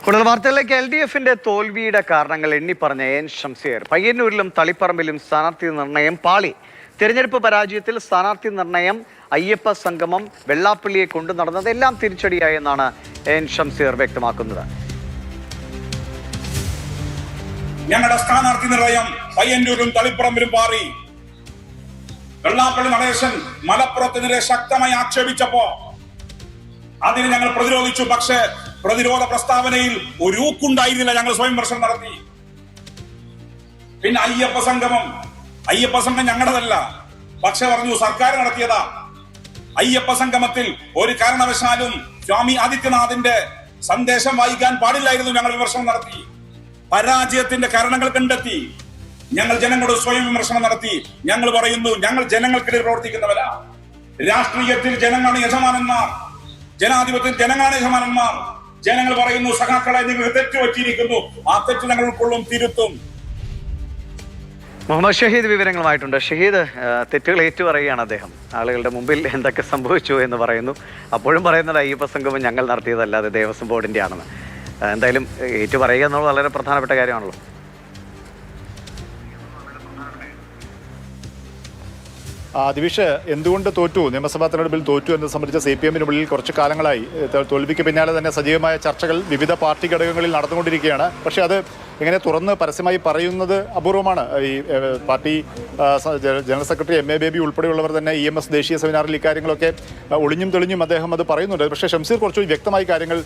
കൂടുതൽ വാർത്തകളിലേക്ക് LDFന്റെ തോൽവിയുടെ കാരണങ്ങൾ എണ്ണിപ്പറഞ്ഞ എൻ ഷംസീർ. പയ്യന്നൂരിലും തളിപ്പറമ്പിലും സ്ഥാനാർത്ഥി നിർണയം പാളി. തെരഞ്ഞെടുപ്പ് പരാജയത്തിൽ സ്ഥാനാർത്ഥി നിർണയം, അയ്യപ്പ സംഗമം, വെള്ളാപ്പള്ളിയെ കൊണ്ടു നടന്നതെല്ലാം തിരിച്ചടിയായെന്നാണ് എൻ ഷംസീർ വ്യക്തമാക്കുന്നത്. ഞങ്ങളുടെ സ്ഥാനാർത്ഥി നിർണയം പയ്യന്നൂരിലും തളിപ്പറമ്പിലും പാറി. വെള്ളാപ്പള്ളി നടേശൻ മലപ്പുറത്തിനെതിരെ ശക്തമായി ആക്ഷേപിച്ചപ്പോ അതിന് ഞങ്ങൾ പ്രതിരോധിച്ചു. പക്ഷേ പ്രതിരോധ പ്രസ്താവനയിൽ ഒരു ഊക്കുണ്ടായിരുന്നില്ല. ഞങ്ങൾ സ്വയം വിമർശനം നടത്തി. പിന്നെ അയ്യപ്പ സംഘം ഞങ്ങളുടേതല്ല, പക്ഷെ പറഞ്ഞു സർക്കാർ നടത്തിയതാ. അയ്യപ്പ സംഗമത്തിൽ ഒരു കാരണവശാലും സ്വാമി ആദിത്യനാഥിന്റെ സന്ദേശം വായിക്കാൻ പാടില്ലായിരുന്നു. ഞങ്ങൾ വിമർശനം നടത്തി. പരാജയത്തിന്റെ കാരണങ്ങൾ കണ്ടെത്തി. ഞങ്ങൾ ജനങ്ങളോട് സ്വയം വിമർശനം നടത്തി. ഞങ്ങൾ പറയുന്നു, ഞങ്ങൾ ജനങ്ങൾക്കിടയിൽ പ്രവർത്തിക്കുന്നവരാ. രാഷ്ട്രീയത്തിൽ ജനങ്ങളാണ് യജമാനന്മാർ, ജനാധിപത്യത്തിൽ ജനങ്ങളാണ് യജമാനന്മാർ. ജനങ്ങൾ പറയുന്നു, സഖാക്കളെ നിങ്ങൾ തെറ്റ് പറ്റിയിരിക്കുന്നു, ആ തെറ്റ് ഞങ്ങൾ ഉൾക്കൊള്ളും, തിരുത്തും. മുഹമ്മദ് ഷഹീദ് വിവരങ്ങളുമായിട്ടുണ്ട്. ഷഹീദ്, തെറ്റുകൾ ഏറ്റുപറയുകയാണ് അദ്ദേഹം. ആളുകളുടെ മുമ്പിൽ എന്തൊക്കെ സംഭവിച്ചു എന്ന് പറയുന്നു. അപ്പോഴും പറയുന്നത് അയ്യപ്പ സംഗമം ഞങ്ങൾ നടത്തിയതല്ലാതെ ദേവസ്വം ബോർഡിന്റെ ആണെന്ന്. എന്തായാലും ഏറ്റുപറയുക എന്നുള്ളത് വളരെ പ്രധാനപ്പെട്ട കാര്യമാണല്ലോ. ദിവിഷ്, എന്തുകൊണ്ട് തോറ്റു, നിയമസഭാ തെരഞ്ഞെടുപ്പിൽ തോറ്റു എന്നത് സംബന്ധിച്ച CPM-നുള്ളിൽ കുറച്ച് കാലങ്ങളായി തോൽവിക്ക് പിന്നാലെ തന്നെ സജീവമായ ചർച്ചകൾ വിവിധ പാർട്ടി ഘടകങ്ങളിൽ നടന്നുകൊണ്ടിരിക്കുകയാണ്. പക്ഷേ അത് ഇങ്ങനെ തുറന്ന് പരസ്യമായി പറയുന്നത് അപൂർവമാണ്. ഈ party general secretary MA baby ഉൾപ്പെടെയുള്ളവർ തന്നെ EMS ദേശീയ സെമിനാറിൽ ഇക്കാര്യങ്ങളൊക്കെ ഒളിഞ്ഞും തെളിഞ്ഞും അദ്ദേഹം അത് പറയുന്നുണ്ട്. പക്ഷേ ഷംസീർ കുറച്ചുകൂടി വ്യക്തമായി കാര്യങ്ങൾ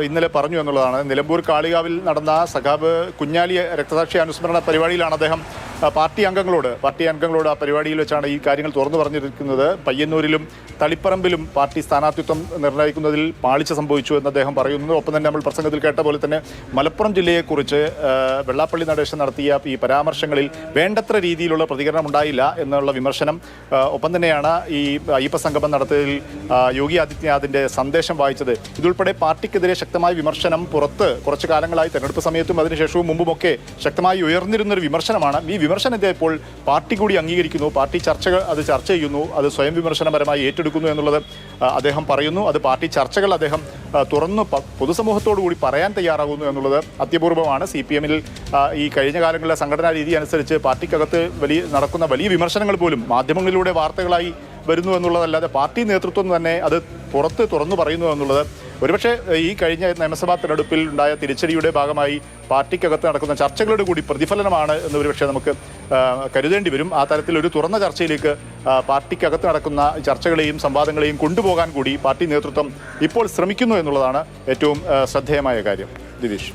ഇന്നലെ പറഞ്ഞു എന്നുള്ളതാണ്. നിലമ്പൂർ കാളികാവിൽ നടന്ന സഖാബ് കുഞ്ഞാലി രക്തസാക്ഷി അനുസ്മരണ പരിപാടിയിലാണ് അദ്ദേഹം പാർട്ടി അംഗങ്ങളോട് ആ പരിപാടിയിൽ വെച്ചാണ് ഈ കാര്യങ്ങൾ തുറന്നു പറഞ്ഞിരിക്കുന്നത്. പയ്യന്നൂരിലും തളിപ്പറമ്പിലും പാർട്ടി സ്ഥാനാർത്ഥിത്വം നിർണ്ണയിക്കുന്നതിൽ പാളിച്ച സംഭവിച്ചു എന്ന് അദ്ദേഹം പറയുന്നു. ഒപ്പം തന്നെ നമ്മൾ പ്രസംഗത്തിൽ കേട്ട പോലെ തന്നെ മലപ്പുറം ജില്ലയെക്കുറിച്ച് വെള്ളാപ്പള്ളി നടേശൻ നടത്തിയ ഈ പരാമർശങ്ങളിൽ വേണ്ടത്ര രീതിയിലുള്ള പ്രതികരണം ഉണ്ടായില്ല എന്നുള്ള വിമർശനം. ഒപ്പം തന്നെയാണ് ഈ അയ്യപ്പ സംഗമം നടത്തിയതിൽ യോഗി ആദിത്യനാഥിന്റെ സന്ദേശം വായിച്ചത്. ഇതുൾപ്പെടെ പാർട്ടിക്കെതിരെ ശക്തമായ വിമർശനം പുറത്ത് കുറച്ചു കാലങ്ങളായി തെരഞ്ഞെടുപ്പ് സമയത്തും അതിനുശേഷവും മുമ്പുമൊക്കെ ശക്തമായി ഉയർന്നിരുന്നൊരു വിമർശനമാണ്. ഈ വിമർശനത്തെ ഇപ്പോൾ പാർട്ടി കൂടി അംഗീകരിക്കുന്നു. പാർട്ടി അത് ചർച്ച ചെയ്യുന്നു. അത് സ്വയം വിമർശനപരമായി ഏറ്റെടുക്കുന്നു എന്നുള്ളത് അദ്ദേഹം പറയുന്നു. അത് പാർട്ടി ചർച്ചകൾ അദ്ദേഹം തുറന്ന് പൊതുസമൂഹത്തോടു കൂടി പറയാൻ തയ്യാറാകുന്നു എന്നുള്ളത് അത്യപൂർവമാണ്. CPM-ൽ ഈ കഴിഞ്ഞ കാലങ്ങളിലെ സംഘടനാ രീതി അനുസരിച്ച് പാർട്ടിക്കകത്ത് നടക്കുന്ന വലിയ വിമർശനങ്ങൾ പോലും മാധ്യമങ്ങളിലൂടെ വാർത്തകളായി വരുന്നു എന്നുള്ളതല്ലാതെ പാർട്ടി നേതൃത്വം തന്നെ അത് പുറത്ത് തുറന്നു പറയുന്നു എന്നുള്ളത് ഒരുപക്ഷെ ഈ കഴിഞ്ഞ നിയമസഭാ തെരഞ്ഞെടുപ്പിൽ ഉണ്ടായ തിരിച്ചടിയുടെ ഭാഗമായി പാർട്ടിക്കകത്ത് നടക്കുന്ന ചർച്ചകളുടെ കൂടി പ്രതിഫലനമാണ് എന്ന് ഒരുപക്ഷെ നമുക്ക് കരുതേണ്ടി വരും. ആ തരത്തിൽ ഒരു തുറന്ന ചർച്ചയിലേക്ക് പാർട്ടിക്കകത്ത് നടക്കുന്ന ചർച്ചകളെയും സംവാദങ്ങളെയും കൊണ്ടുപോകാൻ കൂടി പാർട്ടി നേതൃത്വം ഇപ്പോൾ ശ്രമിക്കുന്നു എന്നുള്ളതാണ് ഏറ്റവും ശ്രദ്ധേയമായ കാര്യം. ദിവിഷ്.